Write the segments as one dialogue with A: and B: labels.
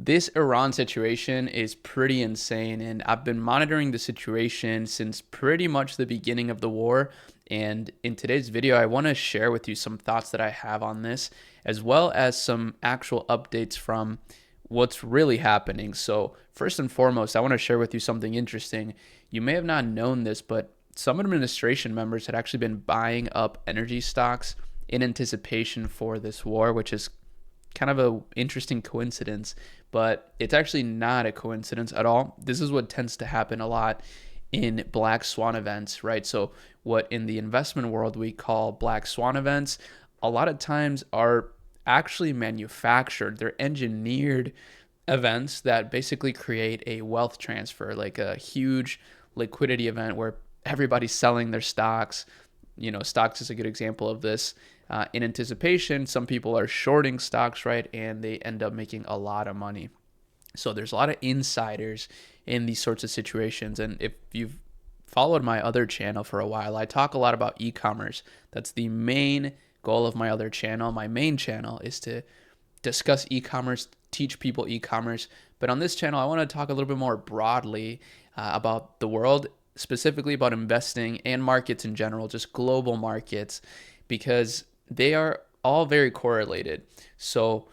A: This Iran situation is pretty insane, and I've been monitoring the situation since pretty much the beginning of the war. And in today's video, I want to share with you some thoughts that I have on this, as well as some actual updates from what's really happening. So, first and foremost, I want to share with you something interesting. You may have not known this, but some administration members had actually been buying up energy stocks in anticipation for this war, which is kind of a interesting coincidence, but it's actually not a coincidence at all. This is what tends to happen a lot in black swan events, right? So what in the investment world we call black swan events, a lot of times are actually manufactured. They're engineered events that basically create a wealth transfer, like a huge liquidity event where everybody's selling their stocks. Stocks is a good example of this. In anticipation, some people are shorting stocks, right? And they end up making a lot of money. So there's a lot of insiders in these sorts of situations. And if you've followed my other channel for a while, I talk a lot about e-commerce. That's the main goal of my other channel. My main channel is to discuss e-commerce, teach people e-commerce. But on this channel, I want to talk a little bit more broadly about the world, specifically about investing and markets in general, just global markets, because they are all very correlated. So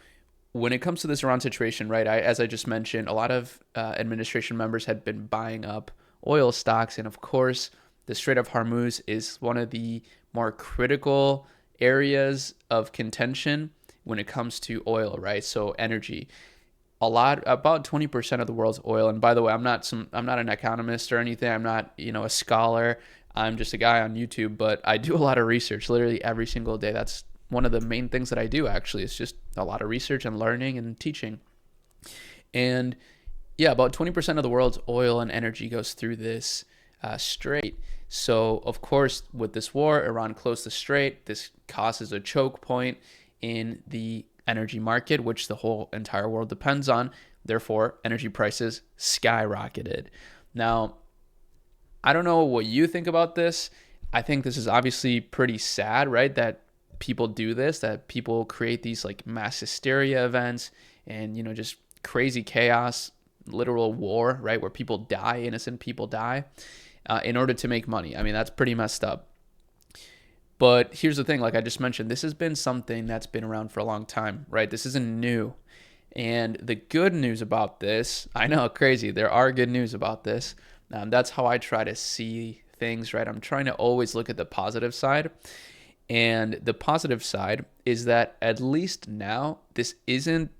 A: when it comes to this Iran situation, right, as I just mentioned, a lot of administration members had been buying up oil stocks. And of course, the Strait of Hormuz is one of the more critical areas of contention when it comes to oil, right? So energy. About 20% of the world's oil. And by the way, I'm not an economist or anything. I'm not, a scholar. I'm just a guy on YouTube, but I do a lot of research literally every single day. That's one of the main things that I do, actually. It's just a lot of research and learning and teaching. And yeah, about 20% of the world's oil and energy goes through this strait. So, of course, with this war, Iran closed the strait. This causes a choke point in the energy market, which the whole entire world depends on. Therefore, energy prices skyrocketed. Now, I don't know what you think about this. I think this is obviously pretty sad, right? That people do this, that people create these like mass hysteria events and, just crazy chaos, literal war, right? Where people die, innocent people die in order to make money. I mean, that's pretty messed up. But here's the thing, like I just mentioned, this has been something that's been around for a long time, right? This isn't new. And the good news about this, I know, crazy, there are good news about this. That's how I try to see things, right? I'm trying to always look at the positive side. And the positive side is that at least now, this isn't,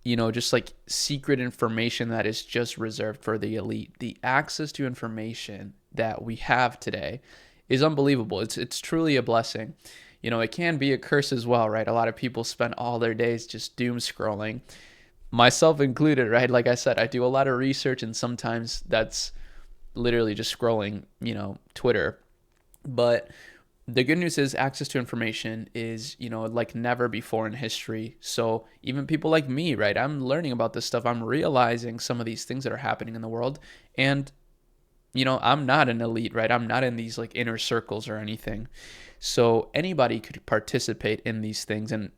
A: just like secret information that is just reserved for the elite. The access to information that we have today is unbelievable. It's truly a blessing. It can be a curse as well, right? A lot of people spend all their days just doom scrolling, myself included, right? Like I said, I do a lot of research, and sometimes that's literally just scrolling, Twitter. But the good news is access to information is, like never before in history. So even people like me, right? I'm learning about this stuff. I'm realizing some of these things that are happening in the world. And, I'm not an elite, right? I'm not in these like inner circles or anything. So anybody could participate in these things. And,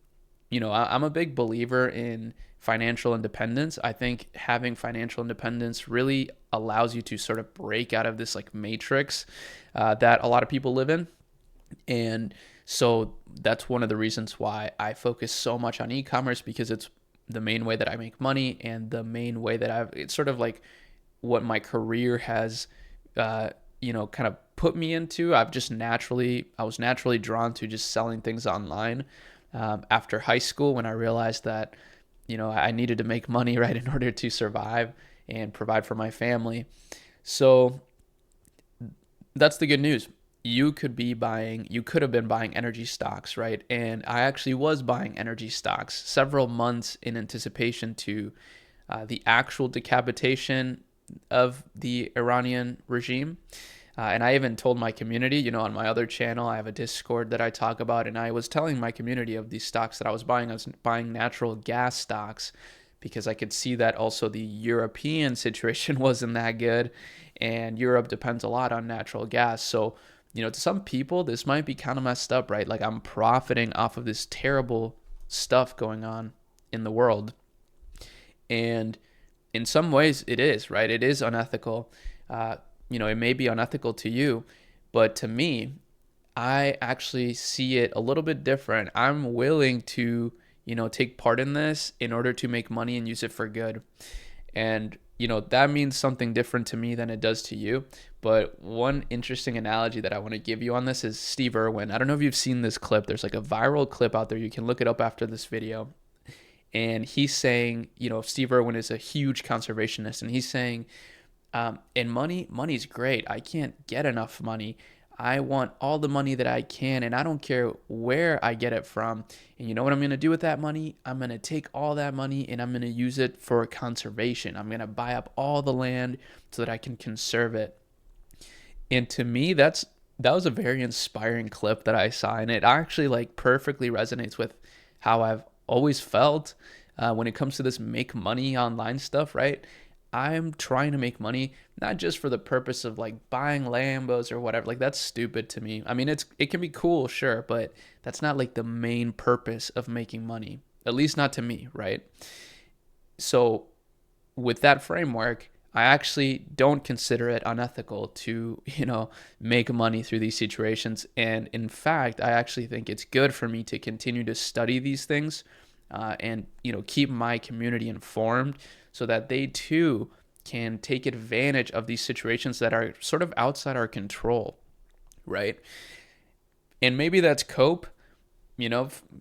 A: I'm a big believer in financial independence. I think having financial independence really allows you to sort of break out of this like matrix that a lot of people live in. And so that's one of the reasons why I focus so much on e-commerce, because it's the main way that I make money and the main way that it's sort of like what my career has, kind of put me into. I was naturally drawn to just selling things online after high school, when I realized that, I needed to make money, right, in order to survive and provide for my family. So that's the good news. You could have been buying energy stocks, right? And I actually was buying energy stocks several months in anticipation to the actual decapitation of the Iranian regime. And I even told my community, on my other channel, I have a Discord that I talk about, and I was telling my community of these stocks that I was buying. I was buying natural gas stocks because I could see that also the European situation wasn't that good, and Europe depends a lot on natural gas. So, to some people, this might be kind of messed up, right? Like, I'm profiting off of this terrible stuff going on in the world. And in some ways it is, right? It is unethical. Uh, it may be unethical to you, but to me, I actually see it a little bit different. I'm willing to, take part in this in order to make money and use it for good. And, that means something different to me than it does to you. But one interesting analogy that I want to give you on this is Steve Irwin. I don't know if you've seen this clip. There's like a viral clip out there. You can look it up after this video. And he's saying, Steve Irwin is a huge conservationist, and he's saying, and money's great. I can't get enough money. I want all the money that I can, and I don't care where I get it from. And you know what I'm going to do with that money? I'm going to take all that money and I'm going to use it for conservation. I'm going to buy up all the land so that I can conserve it. And to me, that was a very inspiring clip that I saw, and it actually like perfectly resonates with how I've always felt when it comes to this make money online stuff, right? I'm trying to make money not just for the purpose of like buying Lambos or whatever. Like that's stupid to me. I mean, it can be cool, sure, but that's not like the main purpose of making money. At least not to me, right? So with that framework, I actually don't consider it unethical to, make money through these situations. And in fact, I actually think it's good for me to continue to study these things and, keep my community informed so that they too can take advantage of these situations that are sort of outside our control, right? And maybe that's cope,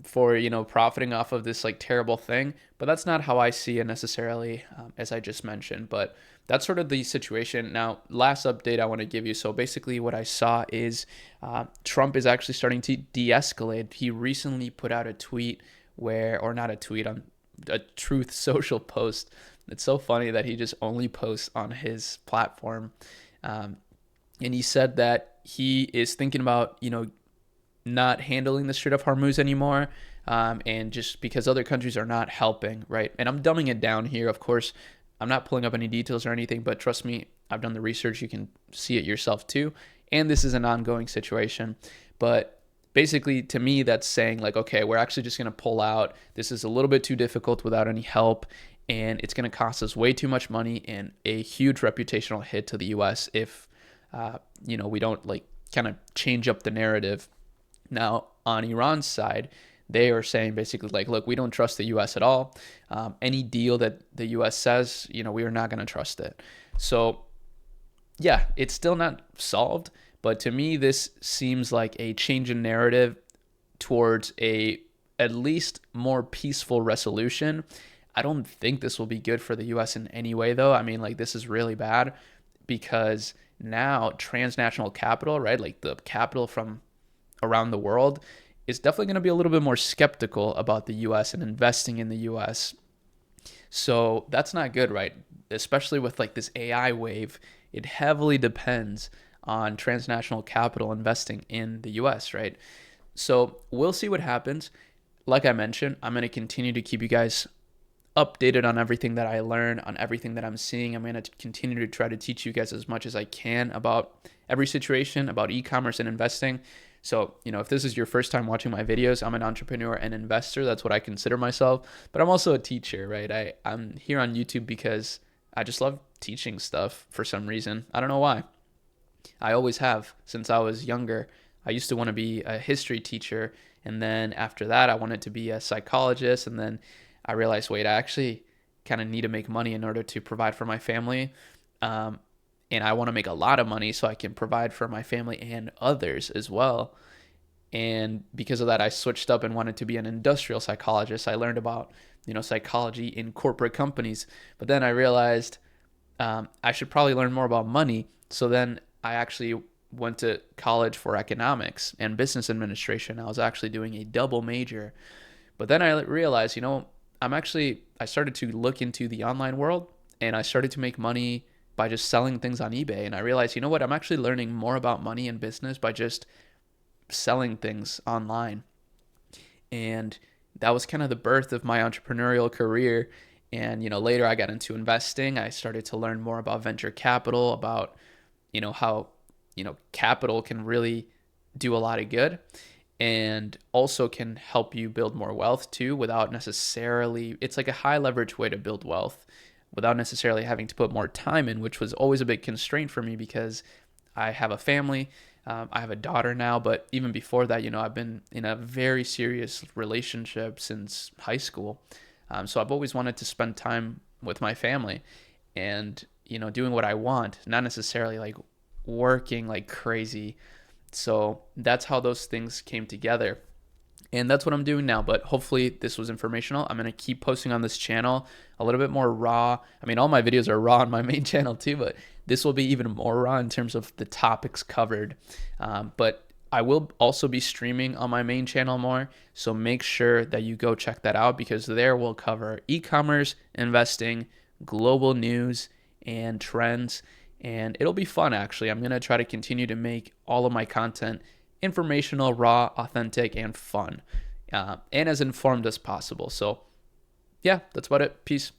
A: for, profiting off of this like terrible thing. But that's not how I see it necessarily, as I just mentioned. But that's sort of the situation. Now, last update I want to give you. So basically what I saw is Trump is actually starting to de-escalate. He recently put out a tweet or not a tweet, on a Truth Social post. It's so funny that he just only posts on his platform. And he said that he is thinking about, not handling the Strait of Hormuz anymore, and just because other countries are not helping, right? And I'm dumbing it down here, of course. I'm not pulling up any details or anything, but trust me, I've done the research. You can see it yourself too. And this is an ongoing situation. But basically, to me, that's saying like, okay, we're actually just going to pull out. This is a little bit too difficult without any help, and it's going to cost us way too much money and a huge reputational hit to the U.S. if, we don't like kind of change up the narrative. Now, on Iran's side, they are saying basically like, look, we don't trust the U.S. at all. Any deal that the U.S. says, we are not going to trust it. So, yeah, it's still not solved. But to me, this seems like a change in narrative towards a at least more peaceful resolution. I don't think this will be good for the U.S. in any way, though. I mean, like, this is really bad because now transnational capital, right, like the capital from around the world, is definitely going to be a little bit more skeptical about the US and investing in the US. So that's not good, right? Especially with like this AI wave, it heavily depends on transnational capital investing in the US, right? So we'll see what happens. Like I mentioned, I'm going to continue to keep you guys updated on everything that I learn, on everything that I'm seeing. I'm going to continue to try to teach you guys as much as I can about every situation, about e-commerce and investing. So, if this is your first time watching my videos, I'm an entrepreneur and investor. That's what I consider myself. But I'm also a teacher, right? I'm here on YouTube because I just love teaching stuff for some reason. I don't know why. I always have since I was younger. I used to want to be a history teacher. And then after that, I wanted to be a psychologist. And then I realized, wait, I actually kind of need to make money in order to provide for my family. And I want to make a lot of money so I can provide for my family and others as well. And because of that, I switched up and wanted to be an industrial psychologist. I learned about, psychology in corporate companies. But then I realized I should probably learn more about money. So then I actually went to college for economics and business administration. I was actually doing a double major. But then I realized, I started to look into the online world, and I started to make money by just selling things on eBay. And I realized, I'm actually learning more about money and business by just selling things online. And that was kind of the birth of my entrepreneurial career. And, later I got into investing. I started to learn more about venture capital, about, how, capital can really do a lot of good and also can help you build more wealth too without necessarily, it's like a high leverage way to build wealth. without necessarily having to put more time in, which was always a big constraint for me because I have a family. I have a daughter now, but even before that, I've been in a very serious relationship since high school. So I've always wanted to spend time with my family and, doing what I want, not necessarily like working like crazy. So that's how those things came together. And that's what I'm doing now. But hopefully, this was informational. I'm going to keep posting on this channel a little bit more raw. I mean, all my videos are raw on my main channel too, but this will be even more raw in terms of the topics covered. But I will also be streaming on my main channel more. So make sure that you go check that out because there we'll cover e commerce, investing, global news, and trends. And it'll be fun, actually. I'm going to try to continue to make all of my content informational, raw, authentic, and fun, and as informed as possible. So, yeah, that's about it. Peace.